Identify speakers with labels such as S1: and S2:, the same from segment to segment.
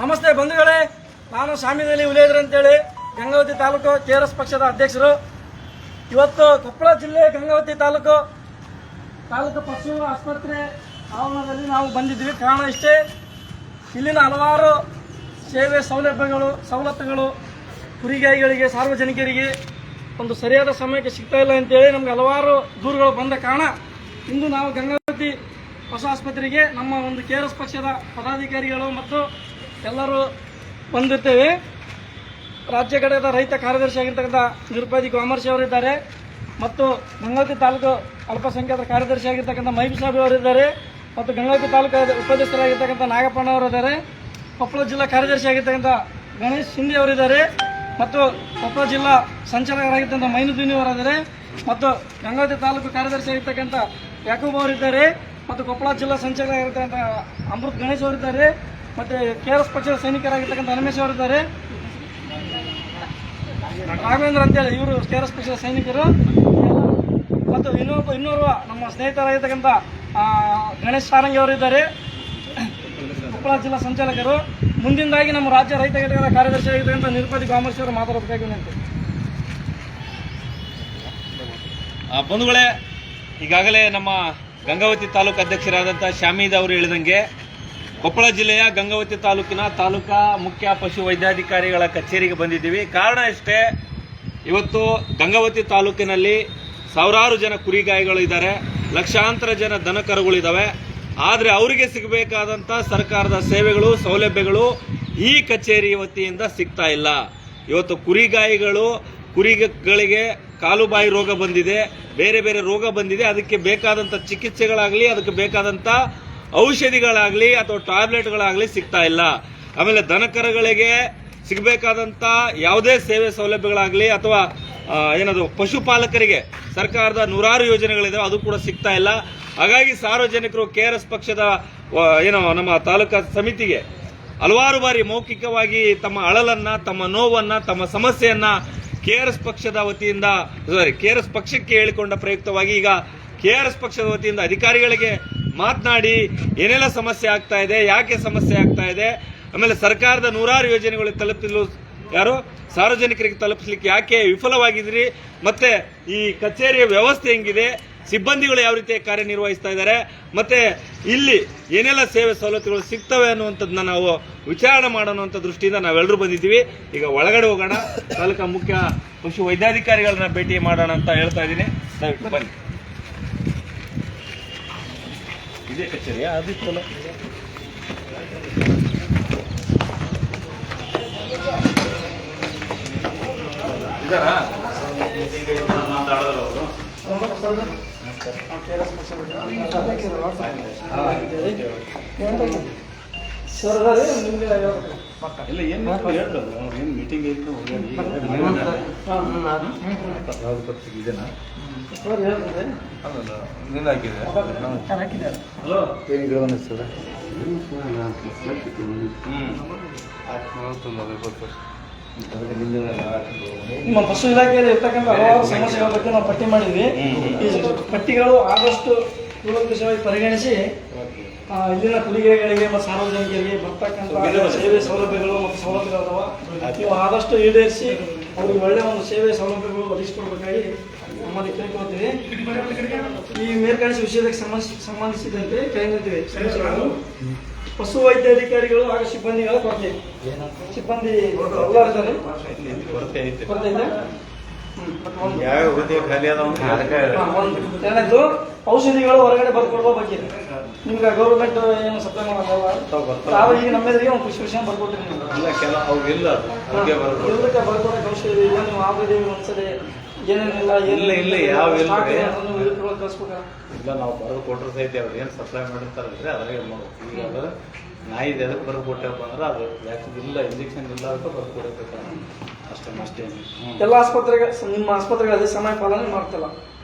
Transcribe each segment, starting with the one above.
S1: ನಮಸ್ತೆ ಬಂಧುಗಳೇ, ನಾನು ಶಾಮಿದಲ್ಲಿ ಉಲೇದ್ರ ಅಂತೇಳಿ ಗಂಗಾವತಿ ತಾಲೂಕು ಕೆಆರ್ಎಸ್ ಪಕ್ಷದ ಅಧ್ಯಕ್ಷರು. ಇವತ್ತು ಕೊಪ್ಪಳ ಜಿಲ್ಲೆ ಗಂಗಾವತಿ ತಾಲೂಕು ಪಶು ಆಸ್ಪತ್ರೆ ಆವರಣದಲ್ಲಿ ನಾವು ಬಂದಿದ್ವಿ. ಕಾರಣ ಇಷ್ಟೇ, ಇಲ್ಲಿನ ಹಲವಾರು ಸೇವೆ ಸವಲತ್ತುಗಳು ಕುರಿಗಾಯಿಗಳಿಗೆ ಸಾರ್ವಜನಿಕರಿಗೆ ಒಂದು ಸರಿಯಾದ ಸಮಯಕ್ಕೆ ಸಿಗ್ತಾ ಇಲ್ಲ ಅಂತೇಳಿ ನಮ್ಗೆ ಹಲವಾರು ದೂರುಗಳು ಬಂದ ಕಾರಣ ಇಂದು ನಾವು ಗಂಗಾವತಿ ಪಶು ಆಸ್ಪತ್ರೆಗೆ ನಮ್ಮ ಒಂದು ಕೆಆರ್ಎಸ್ ಪಕ್ಷದ ಪದಾಧಿಕಾರಿಗಳು ಮತ್ತು ಎಲ್ಲರೂ ಬಂದಿರ್ತೇವೆ. ರಾಜ್ಯ ಘಟಕದ ರೈತ ಕಾರ್ಯದರ್ಶಿ ಆಗಿರ್ತಕ್ಕಂಥ ನಿರುಪಾದಿ ಕಾಮರ್ಸಿ ಅವರಿದ್ದಾರೆ ಮತ್ತು ಗಂಗಾವತಿ ತಾಲೂಕು ಅಲ್ಪಸಂಖ್ಯಾತರ ಕಾರ್ಯದರ್ಶಿ ಆಗಿರ್ತಕ್ಕಂಥ ಮಹಬೂಬ್ ಸಾಬ್ ಅವರಿದ್ದಾರೆ ಮತ್ತು ಗಂಗಾವತಿ ತಾಲೂಕು ಉಪಾಧ್ಯಕ್ಷರಾಗಿರ್ತಕ್ಕಂಥ ನಾಗಪ್ಪಣ್ಣ ಅವರಿದ್ದಾರೆ. ಕೊಪ್ಪಳ ಜಿಲ್ಲಾ ಕಾರ್ಯದರ್ಶಿ ಆಗಿರ್ತಕ್ಕಂಥ ಗಣೇಶ್ ಶಿಂದೆ ಅವರಿದ್ದಾರೆ ಮತ್ತು ಕೊಪ್ಪಳ ಜಿಲ್ಲಾ ಸಂಚಾಲಕರಾಗಿರ್ತಕ್ಕಂಥ ಮೈನುದ್ದೀನ್ ಅವರಿದ್ದಾರೆ ಮತ್ತು ಗಂಗಾವತಿ ತಾಲೂಕು ಕಾರ್ಯದರ್ಶಿ ಆಗಿರ್ತಕ್ಕಂಥ ಯಾಕೂಬ್ ಅವರಿದ್ದಾರೆ ಮತ್ತು ಕೊಪ್ಪಳ ಜಿಲ್ಲಾ ಸಂಚಾಲಕರಾಗಿರ್ತಕ್ಕಂಥ ಅಮೃತ್ ಗಣೇಶ್ ಅವರಿದ್ದಾರೆ ಮತ್ತು ಕೆಆರ್ಎಸ್ ಪಕ್ಷದ ಸೈನಿಕರಾಗಿರ್ತಕ್ಕಂಥ ಹನುಮೇಶ್ ಅವರಿದ್ದಾರೆ. ರಾಘವೇಂದ್ರ ಅಂತೇಳಿ ಇವರು ಕೆಆರ್ಎಸ್ ಪಕ್ಷದ ಸೈನಿಕರು ಮತ್ತು ಇನ್ನೋರ್ವ ನಮ್ಮ ಸ್ನೇಹಿತರಾಗಿರ್ತಕ್ಕಂಥ ಗಣೇಶ್ ಸಾರಂಗಿ ಅವರಿದ್ದಾರೆ, ಕೊಪ್ಪಳ ಜಿಲ್ಲಾ ಸಂಚಾಲಕರು. ಮುಂದಿನದಾಗಿ ನಮ್ಮ ರಾಜ್ಯ ರೈತ ಘಟಕದ ಕಾರ್ಯದರ್ಶಿ ಆಗಿರ್ತಕ್ಕಂಥ ನಿರುಪಾದಿ ಕಾಮರ್ಸಿ ಅವರು ಮಾತಾಡಬೇಕಾಗಿ ವಿನಂತಿ.
S2: ಬಂಧುಗಳೇ, ಈಗಾಗಲೇ ನಮ್ಮ ಗಂಗಾವತಿ ತಾಲೂಕು ಅಧ್ಯಕ್ಷರಾದಂಥ ಶಾಮೀದ್ ಅವರು ಹೇಳಿದಂಗೆ ಕೊಪ್ಪಳ ಜಿಲ್ಲೆಯ ಗಂಗಾವತಿ ತಾಲೂಕಿನ ತಾಲೂಕಾ ಮುಖ್ಯ ಪಶು ವೈದ್ಯಾಧಿಕಾರಿಗಳ ಕಚೇರಿಗೆ ಬಂದಿದ್ದೀವಿ. ಕಾರಣ ಇಷ್ಟೇ, ಇವತ್ತು ಗಂಗಾವತಿ ತಾಲೂಕಿನಲ್ಲಿ ಸಾವಿರಾರು ಜನ ಕುರಿಗಾಯಿಗಳು ಇದ್ದಾರೆ, ಲಕ್ಷಾಂತರ ಜನ ದನಕರುಗಳಿದ್ದಾವೆ. ಆದರೆ ಅವರಿಗೆ ಸಿಗಬೇಕಾದಂಥ ಸರ್ಕಾರದ ಸೇವೆಗಳು ಸೌಲಭ್ಯಗಳು ಈ ಕಚೇರಿ ವತಿಯಿಂದ ಸಿಗ್ತಾ ಇಲ್ಲ. ಇವತ್ತು ಕುರಿಗಳಿಗೆ ಕಾಲುಬಾಯಿ ರೋಗ ಬಂದಿದೆ, ಬೇರೆ ಬೇರೆ ರೋಗ ಬಂದಿದೆ. ಅದಕ್ಕೆ ಬೇಕಾದಂಥ ಚಿಕಿತ್ಸೆಗಳಾಗಲಿ, ಅದಕ್ಕೆ ಬೇಕಾದಂಥ ಔಷಧಿಗಳಾಗಲಿ ಅಥವಾ ಟ್ಯಾಬ್ಲೆಟ್ಗಳಾಗಲಿ ಸಿಗ್ತಾ ಇಲ್ಲ. ಆಮೇಲೆ ದನಕರುಗಳಿಗೆ ಸಿಗಬೇಕಾದಂಥ ಯಾವುದೇ ಸೇವೆ ಸೌಲಭ್ಯಗಳಾಗಲಿ ಅಥವಾ ಏನದು ಪಶುಪಾಲಕರಿಗೆ ಸರ್ಕಾರದ ನೂರಾರು ಯೋಜನೆಗಳಿದಾವೆ, ಅದು ಕೂಡ ಸಿಗ್ತಾ ಇಲ್ಲ. ಹಾಗಾಗಿ ಸಾರ್ವಜನಿಕರು ಕೆಆರ್ಎಸ್ ಪಕ್ಷದ ನಮ್ಮ ತಾಲೂಕಾ ಸಮಿತಿಗೆ ಹಲವಾರು ಬಾರಿ ಮೌಖಿಕವಾಗಿ ತಮ್ಮ ಅಳಲನ್ನ, ತಮ್ಮ ನೋವನ್ನ, ತಮ್ಮ ಸಮಸ್ಯೆಯನ್ನ ಕೆಆರ್ಎಸ್ ಪಕ್ಷಕ್ಕೆ ಹೇಳಿಕೊಂಡ ಪ್ರಯುಕ್ತವಾಗಿ ಈಗ ಕೆಆರ್ಎಸ್ ಪಕ್ಷದ ವತಿಯಿಂದ ಅಧಿಕಾರಿಗಳಿಗೆ ಮಾತನಾಡಿ ಏನೆಲ್ಲ ಸಮಸ್ಯೆ ಆಗ್ತಾ ಇದೆ, ಯಾಕೆ ಸಮಸ್ಯೆ ಆಗ್ತಾ ಇದೆ, ಆಮೇಲೆ ಸರ್ಕಾರದ ನೂರಾರು ಯೋಜನೆಗಳು ಸಾರ್ವಜನಿಕರಿಗೆ ತಲುಪಿಸಲಿಕ್ಕೆ ಯಾಕೆ ವಿಫಲವಾಗಿದ್ರಿ, ಮತ್ತೆ ಈ ಕಚೇರಿಯ ವ್ಯವಸ್ಥೆ ಹೆಂಗಿದೆ, ಸಿಬ್ಬಂದಿಗಳು ಯಾವ ರೀತಿ ಕಾರ್ಯನಿರ್ವಹಿಸ್ತಾ ಇದ್ದಾರೆ, ಮತ್ತೆ ಇಲ್ಲಿ ಏನೆಲ್ಲ ಸೇವೆ ಸವಲತ್ತುಗಳು ಸಿಗ್ತವೆ ಅನ್ನುವಂಥದ್ದನ್ನ ನಾವು ವಿಚಾರಣೆ ಮಾಡೋಣ ಅಂತ ದೃಷ್ಟಿಯಿಂದ ನಾವೆಲ್ಲರೂ ಬಂದಿದ್ದೀವಿ. ಈಗ ಒಳಗಡೆ ಹೋಗೋಣ, ತಾಲೂಕಾ ಮುಖ್ಯ ಪಶು ವೈದ್ಯಾಧಿಕಾರಿಗಳನ್ನ ಭೇಟಿ ಮಾಡೋಣ ಅಂತ ಹೇಳ್ತಾ ಇದ್ದೀನಿ. ದಯವಿಟ್ಟು ಬನ್ನಿ. ಇದೇ ಕಚೇರಿಯಾ? ಅದಿತ್ತಲ್ಲ. ಇದಾರಾ ಮಾತಾಡೋರು ಅವರು? ಇಲ್ಲ, ಏನು ಹೇಳು, ಏನು ಮೀಟಿಂಗ್ ಇತ್ತು ಇದೆನಾ?
S1: ನಿಮ್ಮ ಪಶು ಇಲಾಖೆಯಲ್ಲಿ ಇರ್ತಕ್ಕಂಥ ಹಲವಾರು ಸಮಸ್ಯೆಗಳ ಬಗ್ಗೆ ನಾವು ಪಟ್ಟಿ ಮಾಡಿದ್ವಿ. ಈ ಪಟ್ಟಿಗಳು ಆದಷ್ಟು ಕೂಲಂಕಷವಾಗಿ ಪರಿಗಣಿಸಿ ಇಲ್ಲಿನ ಕುರಿಗಾಯಿಗಳಿಗೆ ಮತ್ತು ಸಾರ್ವಜನಿಕರಿಗೆ ಬರ್ತಕ್ಕಂಥ ಸೇವೆ ಸೌಲಭ್ಯಗಳು ಮತ್ತು ಸವಲತ್ತುಗಳದಾವ, ನೀವು ಆದಷ್ಟು ಈಡೇರಿಸಿ ಅವ್ರಿಗೆ ಒಳ್ಳೆಯ ಒಂದು ಸೇವೆ ಸೌಲಭ್ಯಗಳು ಒದಗಿಸಿಕೊಡ್ಬೇಕಾಗಿ ನಮ್ಮಲ್ಲಿ ಕೇಳ್ಕೊಳ್ತೀವಿ. ಈ ಮೇಲ್ಕಾಣಿಸಿದ ವಿಷಯಕ್ಕೆ ಸಂಬಂಧಿಸಿದಂತೆ ಕೇಳಿರ್ತೀವಿ. ಪಶು ವೈದ್ಯಾಧಿಕಾರಿಗಳು ಹಾಗೂ ಸಿಬ್ಬಂದಿಗಳ ಕೊರತೆ, ಸಿಬ್ಬಂದಿ ಕೊರತೆ ಇದೆ. ಎರಡನೇದು ಔಷಧಿಗಳು ಹೊರಗಡೆ ಬರ್ಕೊಡುವ ಬಗ್ಗೆ ನಿಮ್ಗೆ ಗೌರ್ಮೆಂಟ್ ಏನು ಸಪ್ಲೈ ಮಾಡೋದಲ್ಲ, ತಾವು ಈಗ ನಮ್ಮೆದುರಿಗೆ ಒಂದು ಪ್ರಿಸ್ಕ್ರಿಪ್ಷನ್ ಬರ್ಕೊಡ್ತೀರಿ. ಇದಕ್ಕೆ ಬರ್ಕೊಡಕ್ಕೆ ಔಷಧಿ ಇಲ್ಲ, ನೀವು ಆಗೋದೇವಿ ಒಂದ್ಸರಿ ಏನೇನಿಲ್ಲ
S3: ಇಲ್ಲ ಯಾವ
S1: ಕಳಿಸ್ಬೇಕು.
S3: ಇಲ್ಲ, ನಾವು ಬರೆದು ಕೊಟ್ಟರು ಸಹಿತ ಅವ್ರು ಏನು ಸಪ್ಲೈ ಮಾಡಿರ್ತಾರಲ್ರಿ ಅದ್ರಾಗೆ ಮಾಡ್ಬೇಕು. ಈಗ ಅದು ನಾಯಿದೆ ಅದಕ್ಕೆ ಬರೆದು ಕೊಟ್ಟೆಪ್ಪ ಅಂದ್ರೆ ಅದು ವ್ಯಾಕ್ಸಿನ್ ಇಲ್ಲ, ಇಂಜೆಕ್ಷನ್ ಇಲ್ಲ ಅದಕ್ಕೆ ಬರೆದು ಕೊಡಬೇಕು ಅಷ್ಟೇ.
S1: ಎಲ್ಲ ಆಸ್ಪತ್ರೆಗೆ ನಿಮ್ಮ ಆಸ್ಪತ್ರೆಗಳಲ್ಲಿ ಸಮಯ ಪಾಲನೆ ಮಾಡ್ತಿಲ್ಲ.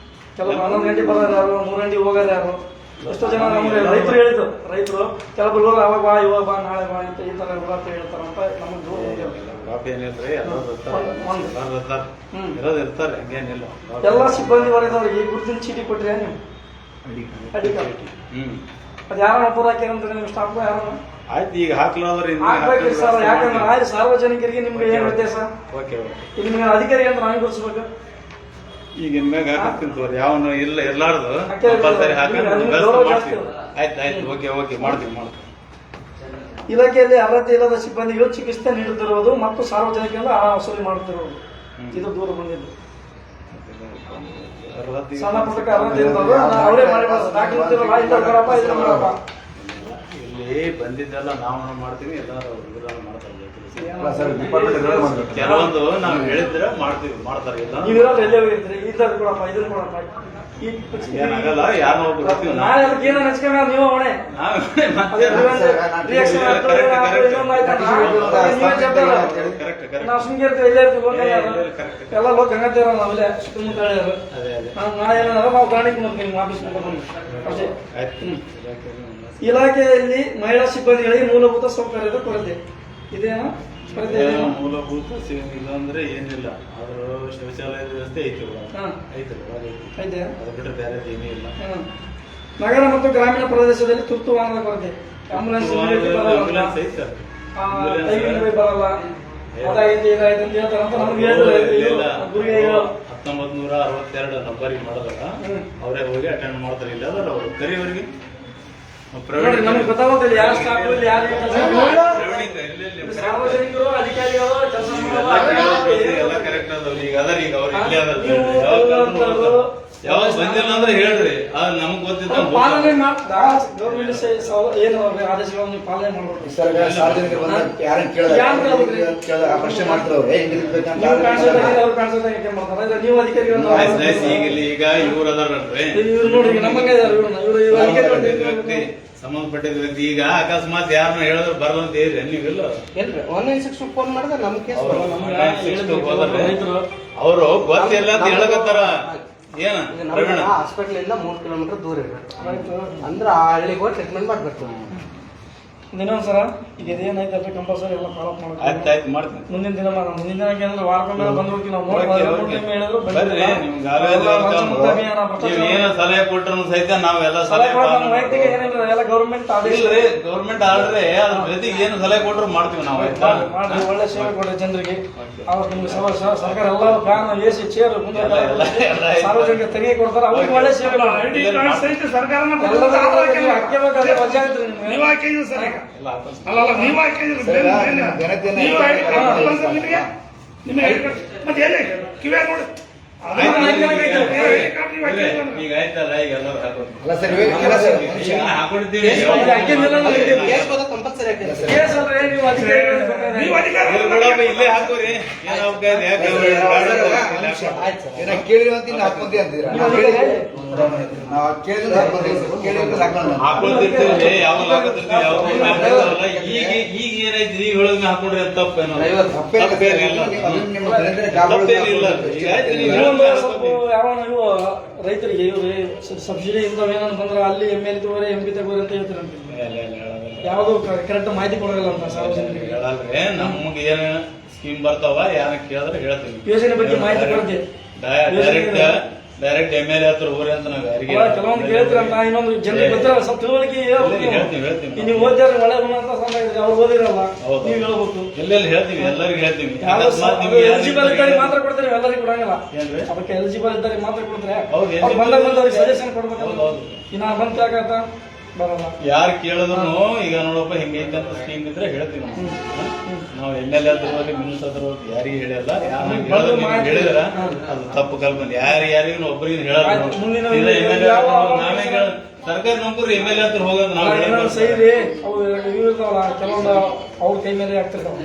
S1: ಕೆಲವು 11 ಗಂಟೆ ಬರೋರು ಯಾರು, 3 ಗಂಟೆ ಹೋಗೋರು ಯಾರು, ಎಷ್ಟೋ ಜನ ನಮಗೆ ರೈತರು ಹೇಳಿದ್ರು, ರೈತರು ಕೆಲವೊಬ್ರು ಅವಾಗ ಬಾ ಇವಾಗ ಬಾ ನಾಳೆ ಬಾ ಅಂತ ಈ ತರ ಅಂತ ಹೇಳ್ತಾರಂತ ನಮಗೆ ದೂರ
S3: ಕಾಪಿ ಏನಿಲ್ರಿ ಎಲ್ಲರೂ ಇರೋದು ಇರ್ತಾರೆ, ಹಂಗೇನಿಲ್ಲ.
S1: ಎಲ್ಲ ಸಿಬ್ಬಂದಿ ವರ್ಗದವ್ರಿಗೆ ಗುರುತಿನ ಚೀಟಿ ಕೊಟ್ರಿ ನೀವು ಅಡಿ ಕಾರ್ಡ್ ಅದು ಯಾರು ಪೂರ ಹಾಕ್ಯಾರಂತ ನಿಮ್ಮ ಸ್ಟಾಫ್ ಯಾರು
S3: ಆಯ್ತು, ಈಗ ಹಾಕ್ಲಾದ್ರೆ
S1: ಹಾಕ್ಬೇಕ್ರಿ ಸರ್. ಯಾಕಂದ್ರೆ ಆಯ್ತು ಸಾರ್ವಜನಿಕರಿಗೆ ನಿಮ್ಗೆ ಏನ್ ವ್ಯತ್ಯಾಸ?
S3: ಓಕೆ
S1: ಇಲ್ಲಿ ನಿಮ್ಗೆ ಅಧಿಕಾರಿ ಅಂತ ನಾವೇ ಗುರುತಿಸ್ಬೇಕು.
S3: ಈಗ ಇನ್ಮ್ಯಾಗ ಹಾಕ್ತೀನಿ ತೋರಿ, ಯಾವನು ಇಲ್ಲ ಇರ್ಲಾರ್ದು
S1: ಹಾಕ್ಯಾರ
S3: ಕಂಪಲ್ಸರಿ ಹಾಕೊಂಡು
S1: ನಿಮ್ಗೆ
S3: ವ್ಯವಸ್ಥೆ
S1: ಗೌರವ
S3: ಮಾಡ್ತೀವಿ.
S1: ಜಾಸ್ತಿ.
S3: ಆಯ್ತು ಓಕೆ ಮಾಡ್ತೀವಿ.
S1: ಇಲಾಖೆಯಲ್ಲಿ ಅರ್ಹತೆ ಇಲ್ಲದ ಸಿಬ್ಬಂದಿಗಳು ಚಿಕಿತ್ಸೆ ನೀಡುತ್ತಿರುವುದು ಮತ್ತು ಸಾರ್ವಜನಿಕರಿಂದ ಹಣ ವಸೂಲಿ ಮಾಡುತ್ತಿರುವುದು ಇದು ದೂರ ಬಂದಿದ್ದು. ಸಣ್ಣ ಪುಟ್ಟಕ್ಕೆ ಅರ್ಹತೆ ಇರ್ತದೆ, ಅವರೇ ಮಾಡಿ ದಾಖಲಿರ್ತಿರಲ್ಲ, ಇಂಥ ಮಾಡಪ್ಪ ಇದನ್ನ ಮಾಡಪ್ಪ.
S3: ಇಲ್ಲಿ ಬಂದಿದ್ದೆಲ್ಲ ನಾವು ಮಾಡ್ತೀವಿ, ಎಲ್ಲರೂ ಮಾಡ್ತಾರೆ.
S4: ಡಿಪಾರ್ಟ್ಮೆಂಟ್
S3: ಕೆಲವೊಂದು ನಾವು ಹೇಳಿದ್ರೆ ಮಾಡ್ತಾರೆ. ಇಲ್ಲ
S1: ನೀವಿರೋದು ಎಲ್ಲೇ ಹೋಗಿರ್ತೀರಿ, ಇಂಥದ್ದು ಕೊಡಪ್ಪ ಇದನ್ನ ಕೊಡಪ್ಪ
S3: ಏನಾಗಲ್ಲ, ಯಾರನ್ನ ಒಬ್ರು ಬರ್ತೀವಿ ನಾವು.
S1: ನಾಳೆ ಅದಕ್ಕೆ ಏನೋ ನೆಚ್ಕೊಂಡ ನೀವು ಹೊಣೆ ನಾವು ಸುಮ್ಗೆ ಇರ್ತೀವಿ, ಎಲ್ಲೇ ಇರ್ತೀವಿ, ಎಲ್ಲ ಲೋಕ ಗಂಗತಿರೋ ನಾವೆಲ್ಲ ಸುತ್ತಮುತ್ತ ಹೇಳ್ಯಾರ. ನಾಳೆ ಏನಾದ್ರು ನಾವು ಕಾಣಿಕೆ ಮಾಡ್ತೀವಿ ನಿಮ್ಮ ಆಫೀಸ್ ಅಷ್ಟೇ. ಇಲಾಖೆಯಲ್ಲಿ ಮಹಿಳಾ ಸಿಬ್ಬಂದಿಗಳಿಗೆ ಮೂಲಭೂತ ಸೌಕರ್ಯದ ಕೊರತೆ ಇದೇನಾ? ಕೊರತೆ ಇದೇನಾ?
S3: ಮೂಲಭೂತ ಇಲ್ಲ ಅಂದ್ರೆ ಏನಿಲ್ಲ, ಆದ್ರೂ ಶೌಚಾಲಯದ ವ್ಯವಸ್ಥೆ ಐತಿ
S1: ಐತೆ.
S3: ಅದು ಬಿಟ್ರೆ ಬೇರೆ ಏನೂ ಇಲ್ಲ.
S1: ನಗರ ಮತ್ತು ಗ್ರಾಮೀಣ ಪ್ರದೇಶದಲ್ಲಿ ತುರ್ತು ವಾಹನದ ಕೊರತೆ, ಆಂಬುಲೆನ್ಸ್
S3: ಆಂಬುಲೆನ್ಸ್ ಐತಿ ಸರ್,
S1: ಬರಲ್ಲ, ಅದಾಗೈತಿ ಇದಾಯ್ತು ಅಂತ ಹೇಳ್ತಾರಂತ ನಮ್ಗೆ ಹೇಳಿದ್ರೆ
S3: 1962 ನಂಬರಿಗೆ ಮಾಡೋದಲ್ಲ, ಅವರೇ ಹೋಗಿ ಅಟೆಂಡ್ ಮಾಡ್ತಾರೆ. ಇಲ್ಲ ಅದ್ರ ಅವ್ರು ಕರಿಯವರಿಗೆ
S1: ನಮ್ಗೆ ಗೊತ್ತಾಗೋದಿಲ್ಲ ಯಾರು ಸ್ಟಾಫ್ ಇಲ್ಲಿ ಯಾರು ಸಾರ್ವಜನಿಕರು ಅಧಿಕಾರಿಗಳು ಕೆಲಸ
S3: ಎಲ್ಲ ಕರೆಕ್ಟ್ ಅದಾವ. ಈಗ ಅದಾರ, ಈಗ ಅವ್ರು ಇಲ್ಲೇ ಅದಾರ. ಯಾವಾಗ ಬಂದಿಲ್ಲ ಅಂದ್ರೆ ಹೇಳ್ರಿ, ಅದು ನಮಗ್ ಗೊತ್ತಿದ್ದ
S1: ಪಾಲನೆ ಗೌರ್ಮೆಂಟ್ ಏನು ಆದೇಶಗಳನ್ನು ಪಾಲನೆ ಮಾಡ್ಬೇಕು.
S4: ಸಾರ್ವಜನಿಕರು ಬಂದಾಗ ಯಾರನ್ನ ಪ್ರಶ್ನೆ ಮಾಡ್ತಾರೆ,
S1: ನೀವು ಕಾಣಿಸೋದಾಗ ಮಾಡ್ತಾರೆ, ನೀವು ಅಧಿಕಾರಿಗಳು
S3: ಈಗ ಇವ್ರು ಅದಾರಲ್ರಿ,
S1: ಇವ್ರು ನೋಡ್ರಿ ನಮ್ಮಂಗೆ ಇವರು ಅಧಿಕಾರಿಗಳು
S3: ಸಂಬಂಧಪಟ್ಟಿದ ವ್ಯಕ್ತಿ. ಈಗ ಅಕಸ್ಮಾತ್ ಯಾರನ್ನ ಹೇಳಿದ್ರು ಬರಲ್ಲ ಅಂತ ಹೇಳಿ ನೀವಿಲ್ಲ,
S5: 196 ಫೋನ್ ಮಾಡಿದ್ರೆ ನಮ್ ಕೇಸ್
S3: ಅವರು ಗೊತ್ತಿಲ್ಲ ಅಂತ ಹೇಳಕತ್ತಾರ. ಏನ
S5: ಹಾಸ್ಪಿಟಲ್ ಇಂದ 3 ಕಿಲೋಮೀಟರ್ ದೂರ ಇರ್ಬೇಕು ಅಂದ್ರೆ ಆ ಹಳ್ಳಿಗೆ ಹೋಗಿ ಟ್ರೀಟ್ಮೆಂಟ್ ಮಾಡ್ಬೇಕು.
S1: ಇನ್ನೊಂದ್ಸರ ಈಗ ಇದೇನೈತಲ್ರಿ ಕಂಪಲ್ಸರಿ ಎಲ್ಲ ಫಾಲೋ ಅಪ್ ಮಾಡ್ಬೇಕು.
S3: ಆಯ್ತು ಮಾಡ್ತೀನಿ.
S1: ಮುಂದಿನ ದಿನ ಮುಂದಿನ ದಿನಕ್ಕೆ ಅಂದ್ರೆ ವಾರಕ್ಕೊಮ್ಮೆ ಬಂದು ಹೋಗ್ತೀವಿ ನಾವು. ಹೇಳಿದ್ರು
S3: ಏನ ಸಲಹೆ ಕೊಟ್ಟರು ಸಹಿತ ನಾವೆಲ್ಲ
S1: ಸಲಹೆ ವೈಯಕ್ತಿಕ ಏನಿಲ್ಲ, ಎಲ್ಲ ಗೌರ್ಮೆಂಟ್ ಆದೇಶ.
S3: ಗೌರ್ಮೆಂಟ್ ಆರ್ಡ್ರೆ ಅದ್ರ ಜೊತೆಗೆ ಏನು ಸಲಹೆ ಕೊಟ್ಟರು ಮಾಡ್ತೀವಿ ನಾವು. ಆಯ್ತಾ
S1: ಮಾಡಿ ಒಳ್ಳೆ ಸೇವೆ ಕೊಡ್ರಿ ಜನರಿಗೆ. ಅವ್ರು ನಿಮ್ಗೆ ಸರ್ಕಾರ ಎಲ್ಲ ಫ್ಯಾನ್ ಎಸಿ ಚೇರ್ ಸಾರ್ವಜನಿಕ ತೆರಿಗೆ ಕೊಡ್ತಾರೆ, ಅವ್ರಿಗೆ ಒಳ್ಳೆ ಸೇವೆ ಮಾಡಿ. ಅಕ್ಕೆ ಬೇಕಾದ್ರೆ ವಜಾ ಐತ್ರಿ ನಿಮ್ಗೆ.
S3: ಈಗ ಆಯ್ತಲ್ಲ, ಈಗ ಎಲ್ಲರೂ
S1: ಹಾಕೊಂಡಿದ್ದೀವಿ.
S5: ಕಂಪಲ್ಸರಿ
S3: ಇಲ್ಲೇ ಹಾಕೋರಿ. ಹಾಕೊಳ್ತಿರ್ತೀವಿ, ಯಾವಾಗ ಹಾಕೋತಿರ್ತೀವಿ, ಯಾವಾಗ ಈಗ ಏನೈತಿ ಈಗ ಹೇಳೋದನ್ನ ಹಾಕೊಂಡ್ರಿ ಅಂತ ತಪ್ಪೇನೋ? ತಪ್ಪೇನಿಲ್ಲ.
S1: ಯಾವ ಇವು ರೈತರಿಗೆ ಇವ್ರು ಸಬ್ಸಿಡಿ ಇಂಥವ್ ಏನಂತ ಬಂದ್ರೆ ಅಲ್ಲಿ ML ತಗೋರಿ MP ತಗೋರಿ ಅಂತ ಹೇಳ್ತಾರಂತೆ. ಯಾವ್ದು ಕರೆಕ್ಟ್ ಮಾಹಿತಿ ಕೊಡೋದಿಲ್ಲ ಅಂತ ಸಾರ್ವಜನಿಕರಿಗೆ.
S3: ಹೇಳಲ್ರಿ, ನಮ್ಗೆ ಏನ್ ಸ್ಕೀಮ್ ಬರ್ತಾವ ಯಾರ ಕೇಳಿದ್ರೆ ಹೇಳ್ತೀವಿ.
S1: ಯೋಜನೆ ಬಗ್ಗೆ ಮಾಹಿತಿ ಕೊಡ್ತೀವಿ.
S3: ಡೈರೆಕ್ಟ್ ML ಹತ್ರ ಹೋಗ್ರಿ ಅಂತ ನಾವು ಯಾರಿಗೆ
S1: ಕೆಲವೊಂದು ಕೇಳ್ತೀರಂತ, ಇನ್ನೊಂದು ಜನರಿಗೆ ಗೊತ್ತಿರಲ್ಲ, ಸ್ವಲ್ಪ ತಿಳುವಳಿಕೆ
S3: ಹೇಳ್ತೀವಿ.
S1: ನೀವು ಓದಿದ್ರೆ ಒಳ್ಳೆ ಗುಣ ಅಂತ ಸಂದಾಗಿದ್ರೆ ಅವ್ರು ಓದಿರಲ್ಲ, ನೀವು ಹೇಳ್ಬೇಕು.
S3: ಎಲ್ಲೆಲ್ಲಿ ಹೇಳ್ತೀವಿ, ಎಲ್ಲರಿಗೂ ಹೇಳ್ತೀವಿ.
S1: ಎಲಿಜಿಬಲ್ ಇದ್ದವ್ರಿಗೆ ಮಾತ್ರ ಕೊಡ್ತಾರೆ, ಎಲ್ಲರಿಗೂ ಕೊಡಂಗಿಲ್ಲ. ಅದಕ್ಕೆ ಎಲಿಜಿಬಲ್ ಇದ್ದವ್ರಿಗೆ ಮಾತ್ರ ಕೊಡ್ತಾರೆ. ಅವ್ರು ಬಂದಾಗ ಸಜೆಷನ್ ಕೊಡ್ಬೇಕಲ್ಲ. ಇನ್ನ ಬಂದ್ ಯಾಕಂತ ಬರಲ್ಲ.
S3: ಯಾರು ಕೇಳಿದ್ರು ಈಗ ನೋಡಪ್ಪ ಹಿಂಗೈತೆ ಅಂತ ಸ್ಕೀಮ್ ಇದ್ರೆ ಹೇಳ್ತೀವಿ ನಾವು. ML ಹತ್ರ ಹೋಗಿ ಮಿನಿಸ್ಟರ್ ಹತ್ರ ಹೋಗಿ ಯಾರಿಗೆ ಹೇಳಿಲ್ಲ. ಹೇಳಿದ್ರ ಅದು ತಪ್ಪು ಕಲ್ಪನೆ. ಯಾರಿಗೂ ಒಬ್ಬರಿಗೆ ಹೇಳಲ್ಲ. ನಾವೇ ಸರ್ಕಾರಿ ನೌಕರು ML ಹತ್ರ ಹೋಗೋದು ನಾವು
S1: ಸೈರಿ ಅವು ಇವು ಇರ್ತಾವಲ್ಲ, ಕೆಲವೊಂದು ಅವ್ರ ಕೈ ಮೇಲೆ ಆಗ್ತಿರ್ತಾವ.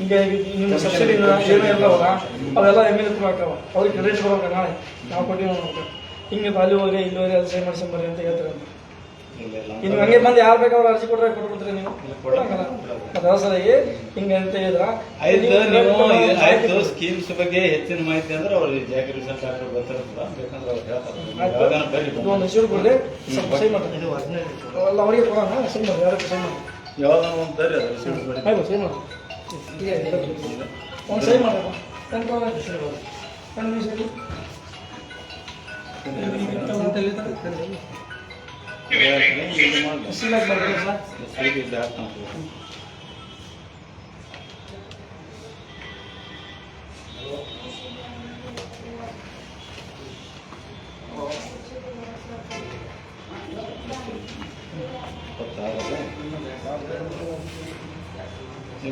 S1: ಈಗ ನಿಮ್ಮ ಸಬ್ಸಿಡಿ ಏನೋ ಇರ್ತಾವಲ್ಲ, ಅವೆಲ್ಲ ML ಹತ್ರ ಆಗ್ತಾವ. ಅವ್ರಿಗೆ ಕ್ರೆಡಿಟ್ ಬರ್ಬೇಕು. ನಾಳೆ ನಾವು ಕೊಟ್ಟಿವಿ ನೋಡ್ಬೇಕು, ಹಿಂಗೆ ಅಲ್ಲಿ ಹೋಗಿ ಇಲ್ಲಿ ಹೋಗಿ ಅದು ಸೈ ಮಾಡ್ಸಂಬರಿ ಅಂತ ಹೇಳ್ತಾರೆ. ಇನ್ನು ಹಂಗೆ ಬಂದು ಯಾರು ಬೇಕಾದ್ರೂ ಅರ್ಜಿ ಕೊಟ್ರೆ ಕೊಡ್ಕೊಂತೀರಿ ನೀವು ಕೊಡಂಗಲ್ಲ ಮತ್ತೆ ಅವಸರಾಗಿ ಹಿಂಗೆ ಅಂತ ಹೇಳಿದ್ರ
S3: ಆಯ್ತು ನೀವು ಆಯ್ತು ಸ್ಕೀಮ್ಸ್ ಬಗ್ಗೆ ಹೆಚ್ಚಿನ ಮಾಹಿತಿ ಅಂದ್ರೆ ಅವ್ರು ಜಾಗೃತಿ ಡಾಕ್ಟರ್ ಬರ್ತಾರಲ್ಲ ಬೇಕಂದ್ರೆ ಅವ್ರು ಹೇಳ್ತಾರೆ ಯಾವಾಗಾನ ಬರ್ರಿ
S1: ಇದು ಒಂದು ಇಶ್ಯೂ ಕೊಡ್ರಿ ಸ್ವಲ್ಪ ಸಹಿ ಮಾಡಿ ಅಲ್ಲ ಅವರಿಗೆ ಕೊಡೋಣ ಸಹಿ ಮಾಡಿ ಯಾರಕ್ಕೆ ಸಹಿ ಮಾಡಿ
S3: ಯಾವಾಗಾನ ಒಂದು ಬರ್ರಿ ಅದು ರಿಸೀಟ್ ಬರ್ರಿ
S1: ಆಯ್ತು ಸಹಿ ಮಾಡಿ ಒಂದು ಸಹಿ ಮಾಡಪ್ಪ ಸೀಲಾಗಿ ಮಾಡ್ರಿ ಸರ್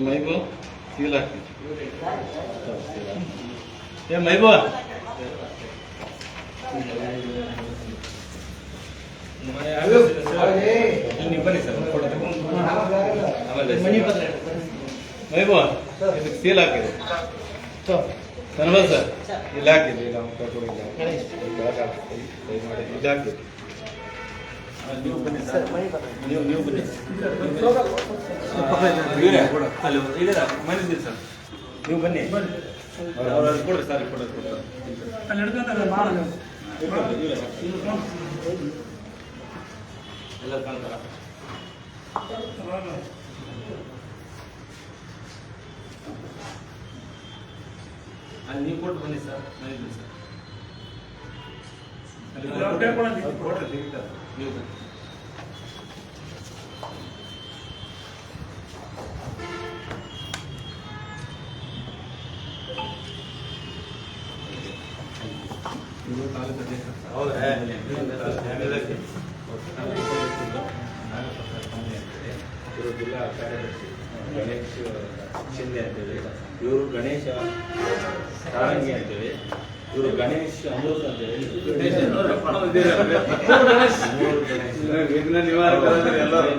S3: ಮೈಬು ಸೀಲ್ ಹಾಕಿ ಏ ಮೈಬು ನೀವು ಬನ್ನಿ ಸರ್ ಫೋಟೋ ತಗೊಂಡು ಆಮೇಲೆ ಮೈಬು ಇದಕ್ಕೆ ಸೀಲ್ ಹಾಕಿದೆ ಧನ್ಯವಾದ ಸರ್ ಇಲ್ಲಿ ಹಾಕಿದೆ ಇಲ್ಲ ಇಲ್ಲಿ ಹಾಕಿದೆ ನೀವು ಬನ್ನಿ ಸರ್ ನೀವು ಬನ್ನಿ ಮನೆ ಸರ್ ನೀವು ಬನ್ನಿ ಅವ್ರು ಕೊಡ್ರಿ ಸರ್ ಕೊಡ್ರಿ
S1: ಅಲ್ಲಿ ಹಿಡ್ಕೊಂತಾರೆ ಮಾಡೋಣ
S3: ಎಲ್ಲ ಕಾಣ್ತಾರ ಅಲ್ಲಿ ನೀವು ಕೊಟ್ಟು ಬನ್ನಿ ಸರ್ ಮನೆ ಸರ್ ಕೊಡ್ರಿ ತೆಗಿತಾರೆ ನೀವು ಬನ್ನಿ ಹೌದಾ ಇವರು ಜಿಲ್ಲಾ ಕಾರ್ಯದರ್ಶಿ ಗಣೇಶ್ ಶಿಂದೆ ಅಂತೇಳಿ ಇವರು ಗಣೇಶ ಸಾರಂಗಿ ಅಂತೇಳಿ ಇವರು ಗಣೇಶ್ ಅಮೃತ್ ಅಂತೇಳಿ ವಿಘ್ನ ನಿವಾರಕರಾದ್ರೆ ಎಲ್ಲರೂ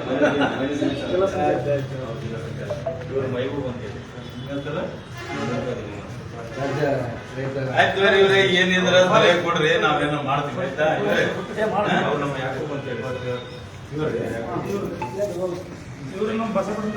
S3: ಇವರು ಮೈಬೂಬ್ ಅಂತೇಳಿ ಆಯ್ತು ಬೇರೆ ಇವ್ರೆ ಏನಿದ್ರ ಸಲಹೆ ಕೊಡ್ರಿ ನಾವೇನೋ ಮಾಡ್ತೀವಿ ಆಯ್ತಾ ಅವ್ರು ನಮ್ಮ ಯಾಕೂಬ್ ಅಂತ ಹೇಳಿ ಇವ್ರು ನಮ್ಮ ಬಸವಣ್ಣ